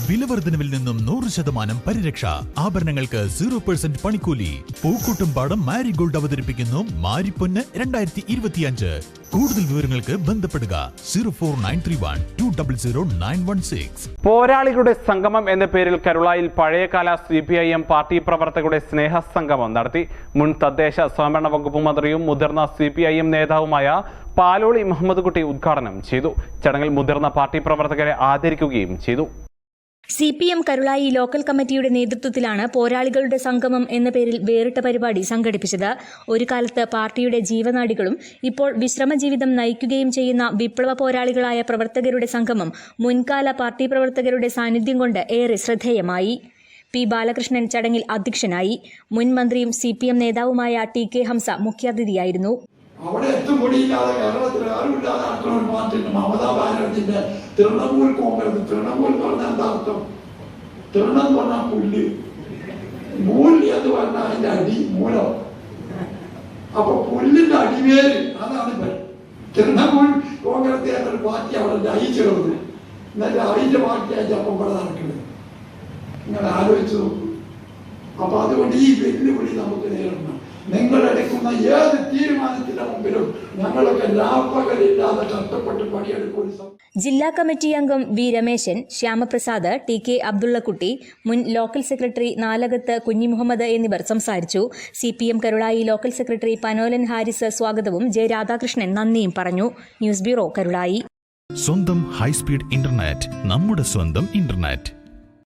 വിലവർദ്ധനവിൽ നിന്നും 100% പരിരക്ഷ. ആഭരണങ്ങൾക്ക് 0% പണിക്കൂലി. പൂക്കൂട്ടുംപാടം മാരിഗോൾഡ് അവതരിപ്പിക്കുന്നു മാരിപ്പൊന്ന് 2025. കൂടുതൽ വിവരങ്ങൾക്ക് ബന്ധപ്പെടുക 04931200916. പോരാളികളുടെ സംഗമം എന്ന പേരിൽ കരുളായിൽ പഴയകാല CPIM പാർട്ടി പ്രവർത്തകരുടെ സ്നേഹസംഗമം നടത്തി. മുൻ തദ്ദേശ സ്വയംഭരണ വകുപ്പ് മന്ത്രിയും മുതിർന്ന CPIM നേതാവുമായ പാലോളി മുഹമ്മദ് കുട്ടി ഉദ്ഘാടനം ചെയ്തു. ചടങ്ങിൽ മുതിർന്ന പാർട്ടി പ്രവർത്തകരെ ആദരിക്കുകയും ചെയ്തു. CPM കരുളായി ലോക്കൽ കമ്മിറ്റിയുടെ നേതൃത്വത്തിലാണ് പോരാളികളുടെ സംഗമം എന്ന പേരിൽ വേറിട്ട പരിപാടി സംഘടിപ്പിച്ചത്. ഒരു കാലത്ത് പാർട്ടിയുടെ ജീവനാഡികളും ഇപ്പോൾ വിശ്രമജീവിതം നയിക്കുകയും ചെയ്യുന്ന വിപ്ലവ പോരാളികളായ പ്രവർത്തകരുടെ സംഗമം മുൻകാല പാർട്ടി പ്രവർത്തകരുടെ സാന്നിധ്യം കൊണ്ട് ഏറെ ശ്രദ്ധേയമായി. P. ബാലകൃഷ്ണൻ ചടങ്ങിൽ അധ്യക്ഷനായി. മുൻ മന്ത്രിയും CPM നേതാവുമായ TK ഹംസ മുഖ്യാതിഥിയായിരുന്നു. അവിടെ എത്തുപൊടിയില്ലാതെ കേരളത്തിൽ ആരുമില്ലാതെ നടക്കുന്ന ഒരു പാർട്ടിയുണ്ട് മമതാ ബാനർജിന്റെ തൃണമൂൽ കോൺഗ്രസ്. തൃണമൂൽ എന്ന് പറഞ്ഞാൽ എന്താ അർത്ഥം? തൃണം എന്ന് പറഞ്ഞാൽ പുല്ല്, മൂല്യം എന്ന് പറഞ്ഞാൽ അതിന്റെ അടി മൂലം. അപ്പൊ പുല്ലിന്റെ അടിവേര് അതാണ് തൃണമൂൽ കോൺഗ്രസ് എന്നൊരു പാർട്ടി അവിടെ ലയിച്ചു കിടന്നു. എന്നിട്ട് അതിന്റെ പാർട്ടിയായി അപ്പം ഇവിടെ നടക്കുന്നത്. നിങ്ങൾ ആലോചിച്ചു നോക്കൂ. അപ്പൊ അതുകൊണ്ട് ഈ വെല്ലുവിളി നമുക്ക് നേരിടണം. നിങ്ങളെടുക്കുന്ന ഏത് തീരുമാനത്തിന്റെ മുമ്പിലും ഞങ്ങളൊക്കെ ലാഭകരില്ലാതെ കഷ്ടപ്പെട്ട് പണിയെടുക്കും. ജില്ലാ കമ്മിറ്റി അംഗം V. രമേശൻ, ശ്യാമപ്രസാദ്, TK അബ്ദുള്ളക്കുട്ടി, മുൻ ലോക്കൽ സെക്രട്ടറി നാലകത്ത് കുഞ്ഞിമുഹമ്മദ് എന്നിവർ സംസാരിച്ചു. CPM Karulai local secretary Panolan Haris സ്വാഗതവും J. രാധാകൃഷ്ണൻ നന്ദിയും പറഞ്ഞു. News bureau, Karulai. സ്വന്തം ഹൈസ്പീഡ് ഇന്റർനെറ്റ്, നമ്മുടെ സ്വന്തം ഇന്റർനെറ്റ്.